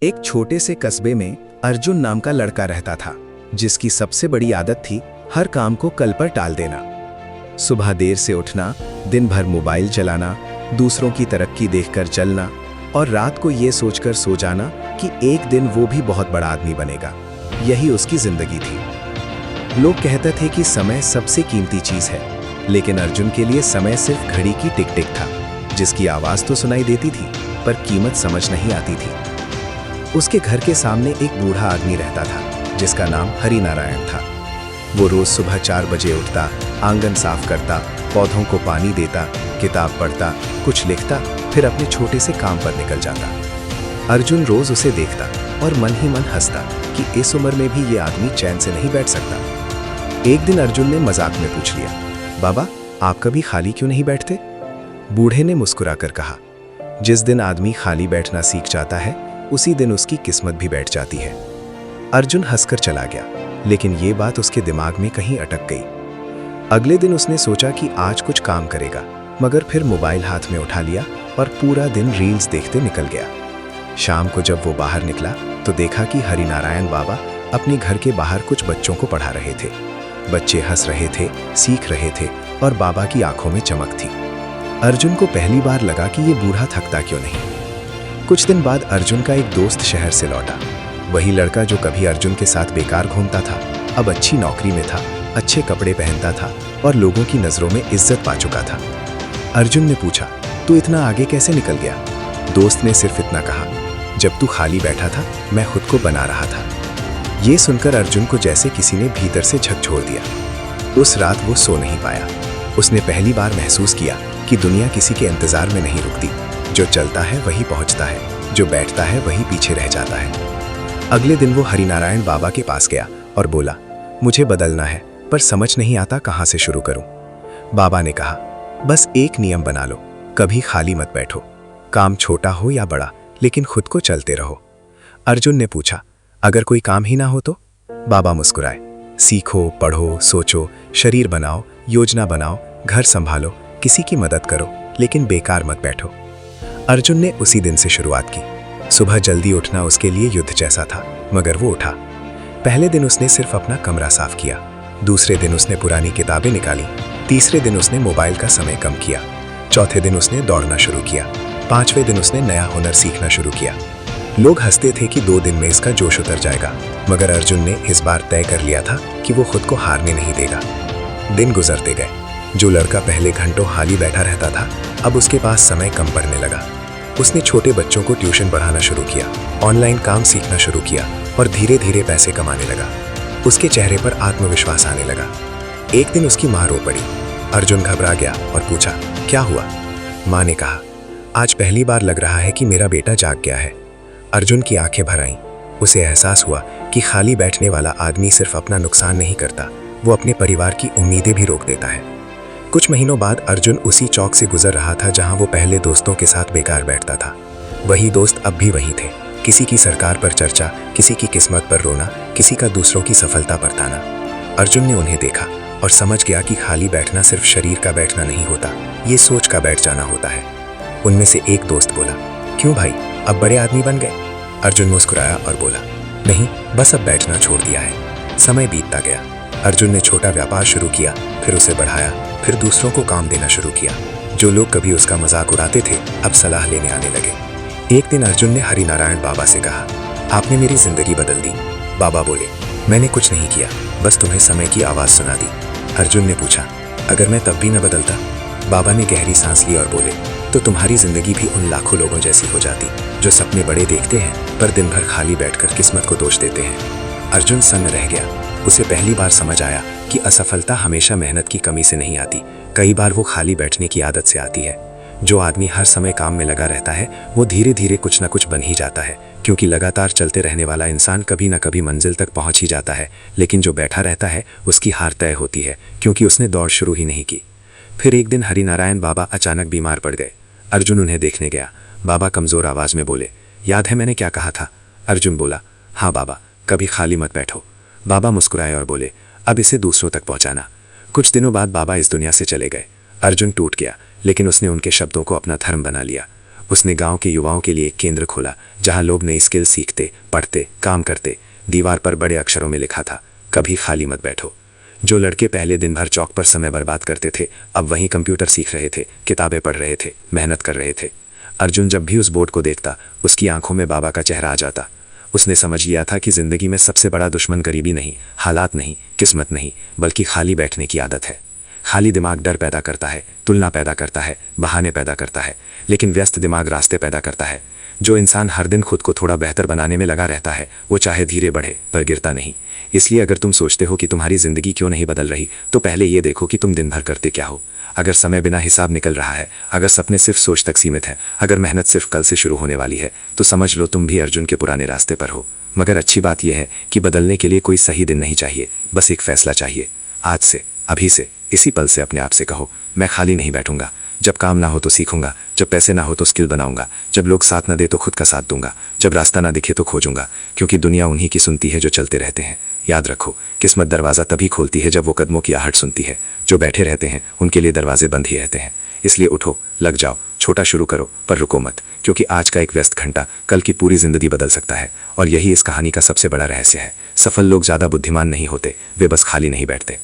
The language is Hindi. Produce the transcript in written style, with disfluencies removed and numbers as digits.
एक छोटे से कस्बे में अर्जुन नाम का लड़का रहता था, जिसकी सबसे बड़ी आदत थी हर काम को कल पर टाल देना। सुबह देर से उठना, दिन भर मोबाइल चलाना, दूसरों की तरक्की देखकर चलना और रात को ये सोचकर सो जाना कि एक दिन वो भी बहुत बड़ा आदमी बनेगा। यही उसकी जिंदगी थी। लोग कहते थे कि समय सबसे कीमती चीज है, लेकिन अर्जुन के लिए समय सिर्फ घड़ी की टिक टिक था, जिसकी आवाज तो सुनाई देती थी पर कीमत समझ नहीं आती थी। उसके घर के सामने एक बूढ़ा आदमी रहता था, जिसका नाम हरि नारायण था। वो रोज सुबह 4 बजे उठता, आंगन साफ करता, पौधों को पानी देता, किताब पढ़ता, कुछ लिखता, फिर अपने छोटे से काम पर निकल जाता। अर्जुन रोज उसे देखता और मन ही मन हंसता कि इस उम्र में भी ये आदमी चैन से नहीं बैठ सकता। एक दिन अर्जुन ने मजाक में पूछ लिया, बाबा, आप कभी खाली क्यों नहीं बैठते? बूढ़े ने मुस्कुराकर कहा, जिस दिन आदमी खाली बैठना सीख जाता है, उसी दिन उसकी किस्मत भी बैठ जाती है। अर्जुन हंसकर चला गया, लेकिन ये बात उसके दिमाग में कहीं अटक गई। अगले दिन उसने सोचा कि आज कुछ काम करेगा, मगर फिर मोबाइल हाथ में उठा लिया और पूरा दिन रील्स देखते निकल गया। शाम को जब वो बाहर निकला तो देखा कि हरिनारायण बाबा अपने घर के बाहर कुछ बच्चों को पढ़ा रहे थे। बच्चे हंस रहे थे, सीख रहे थे और बाबा की आंखों में चमक थी। अर्जुन को पहली बार लगा कि ये बूढ़ा थकता क्यों नहीं। कुछ दिन बाद अर्जुन का एक दोस्त शहर से लौटा। वही लड़का जो कभी अर्जुन के साथ बेकार घूमता था, अब अच्छी नौकरी में था, अच्छे कपड़े पहनता था और लोगों की नजरों में इज्जत पा चुका था। अर्जुन ने पूछा, तू इतना आगे कैसे निकल गया? दोस्त ने सिर्फ इतना कहा, जब तू खाली बैठा था, मैं खुद को बना रहा था। ये सुनकर अर्जुन को जैसे किसी ने भीतर से झकझोर दिया। उस रात वो सो नहीं पाया। उसने पहली बार महसूस किया कि दुनिया किसी के इंतजार में नहीं रुकती। जो चलता है वही पहुंचता है, जो बैठता है वही पीछे रह जाता है। अगले दिन वो हरिनारायण बाबा के पास गया और बोला, मुझे बदलना है, पर समझ नहीं आता कहाँ से शुरू करूं। बाबा ने कहा, बस एक नियम बना लो, कभी खाली मत बैठो। काम छोटा हो या बड़ा, लेकिन खुद को चलते रहो। अर्जुन ने पूछा, अगर कोई काम ही ना हो तो? बाबा मुस्कुराए, सीखो, पढ़ो, सोचो, शरीर बनाओ, योजना बनाओ, घर संभालो, किसी की मदद करो, लेकिन बेकार मत बैठो। अर्जुन ने उसी दिन से शुरुआत की। सुबह जल्दी उठना उसके लिए युद्ध जैसा था, मगर वो उठा। पहले दिन उसने सिर्फ अपना कमरा साफ किया, दूसरे दिन उसने पुरानी किताबें निकाली, तीसरे दिन उसने मोबाइल का समय कम किया, चौथे दिन उसने दौड़ना शुरू किया, पांचवें दिन उसने नया हुनर सीखना शुरू किया। लोग हंसते थे कि 2 दिन में इसका जोश उतर जाएगा, मगर अर्जुन ने इस बार तय कर लिया था कि वो खुद को हारने नहीं देगा। दिन गुजरते गए। जो लड़का पहले घंटों खाली बैठा रहता था, अब उसके पास समय कम पड़ने लगा। उसने छोटे बच्चों को ट्यूशन पढ़ाना शुरू किया, ऑनलाइन काम सीखना शुरू किया और धीरे धीरे पैसे कमाने लगा। उसके चेहरे पर आत्मविश्वास आने लगा। एक दिन उसकी माँ रो पड़ी। अर्जुन घबरा गया और पूछा, क्या हुआ? माँ ने कहा, आज पहली बार लग रहा है कि मेरा बेटा जाग गया है। अर्जुन की आंखें भर आईं। उसे एहसास हुआ कि खाली बैठने वाला आदमी सिर्फ अपना नुकसान नहीं करता, वो अपने परिवार की उम्मीदें भी रोक देता है। कुछ महीनों बाद अर्जुन उसी चौक से गुजर रहा था जहां वो पहले दोस्तों के साथ बेकार बैठता था। वही दोस्त अब भी वही थे। किसी की सरकार पर चर्चा, किसी की किस्मत पर रोना, किसी का दूसरों की सफलता पर ताना। अर्जुन ने उन्हें देखा और समझ गया कि खाली बैठना सिर्फ शरीर का बैठना नहीं होता, ये सोच का बैठ जाना होता है। उनमें से एक दोस्त बोला, क्यों भाई, अब बड़े आदमी बन गए? अर्जुन मुस्कुराया और बोला, नहीं, बस अब बैठना छोड़ दिया है। समय बीतता गया। अर्जुन ने छोटा व्यापार शुरू किया, फिर उसे बढ़ाया, फिर दूसरों को काम देना शुरू किया। जो लोग कभी उसका मजाक उड़ाते थे, अब सलाह लेने आने लगे। एक दिन अर्जुन ने हरिनारायण बाबा से कहा, आपने मेरी जिंदगी बदल दी। बाबा बोले, मैंने कुछ नहीं किया, बस तुम्हें समय की आवाज़ सुना दी। अर्जुन ने पूछा, अगर मैं तब भी न बदलता? बाबा ने गहरी सांस ली और बोले, तो तुम्हारी जिंदगी भी उन लाखों लोगों जैसी हो जाती, जो सपने बड़े देखते हैं पर दिन भर खाली बैठकर किस्मत को दोष देते हैं। अर्जुन सन्न रह गया। उसे पहली बार समझ आया कि असफलता हमेशा मेहनत की कमी से नहीं आती, कई बार वो खाली बैठने की आदत से आती है। जो आदमी हर समय काम में लगा रहता है, वो धीरे धीरे कुछ न कुछ बन ही जाता है, क्योंकि लगातार चलते रहने वाला इंसान कभी न कभी मंजिल तक पहुंच ही जाता है। लेकिन जो बैठा रहता है, उसकी हार तय होती है, क्योंकि उसने दौड़ शुरू ही नहीं की। फिर एक दिन हरिनारायण बाबा अचानक बीमार पड़ गए। अर्जुन उन्हें देखने गया। बाबा कमजोर आवाज में बोले, याद है मैंने क्या कहा था? अर्जुन बोला, हाँ बाबा, कभी खाली मत बैठो। बाबा मुस्कुराए और बोले, अब इसे दूसरों तक पहुंचाना। कुछ दिनों बाद बाबा इस दुनिया से चले गए। अर्जुन टूट गया, लेकिन उसने उनके शब्दों को अपना धर्म बना लिया। उसने गांव के युवाओं के लिए एक केंद्र खोला जहां लोग नई स्किल सीखते, पढ़ते, काम करते। दीवार पर बड़े अक्षरों में लिखा था, कभी खाली मत बैठो। जो लड़के पहले दिन भर चौक पर समय बर्बाद करते थे अब वहीं कंप्यूटर सीख रहे थे, किताबें पढ़ रहे थे, मेहनत कर रहे थे। अर्जुन जब भी उस बोर्ड को देखता उसकी आंखों में बाबा का चेहरा आ जाता। उसने समझ लिया था कि जिंदगी में सबसे बड़ा दुश्मन गरीबी नहीं, हालात नहीं, किस्मत नहीं, बल्कि खाली बैठने की आदत है। खाली दिमाग डर पैदा करता है, तुलना पैदा करता है, बहाने पैदा करता है, लेकिन व्यस्त दिमाग रास्ते पैदा करता है। जो इंसान हर दिन खुद को थोड़ा बेहतर बनाने में लगा रहता है वो चाहे धीरे बढ़े पर गिरता नहीं। इसलिए अगर तुम सोचते हो कि तुम्हारी जिंदगी क्यों नहीं बदल रही तो पहले ये देखो कि तुम दिन भर करते क्या हो। अगर समय बिना हिसाब निकल रहा है, अगर सपने सिर्फ सोच तक सीमित हैं, अगर मेहनत सिर्फ कल से शुरू होने वाली है तो समझ लो तुम भी अर्जुन के पुराने रास्ते पर हो। मगर अच्छी बात यह है कि बदलने के लिए कोई सही दिन नहीं चाहिए, बस एक फैसला चाहिए। आज से, अभी से, इसी पल से अपने आप से कहो, मैं खाली नहीं बैठूंगा। जब काम ना हो तो सीखूंगा, जब पैसे ना हो तो स्किल बनाऊंगा, जब लोग साथ ना दे तो खुद का साथ दूंगा, जब रास्ता ना दिखे तो खोजूंगा, क्योंकि दुनिया उन्हीं की सुनती है जो चलते रहते हैं। याद रखो, किस्मत दरवाज़ा तभी खोलती है जब वो कदमों की आहट सुनती है। जो बैठे रहते हैं उनके लिए दरवाजे बंद ही रहते हैं। इसलिए उठो, लग जाओ, छोटा शुरू करो पर रुको मत, क्योंकि आज का एक व्यस्त घंटा कल की पूरी जिंदगी बदल सकता है। और यही इस कहानी का सबसे बड़ा रहस्य है। सफल लोग ज़्यादा बुद्धिमान नहीं होते, वे बस खाली नहीं बैठते।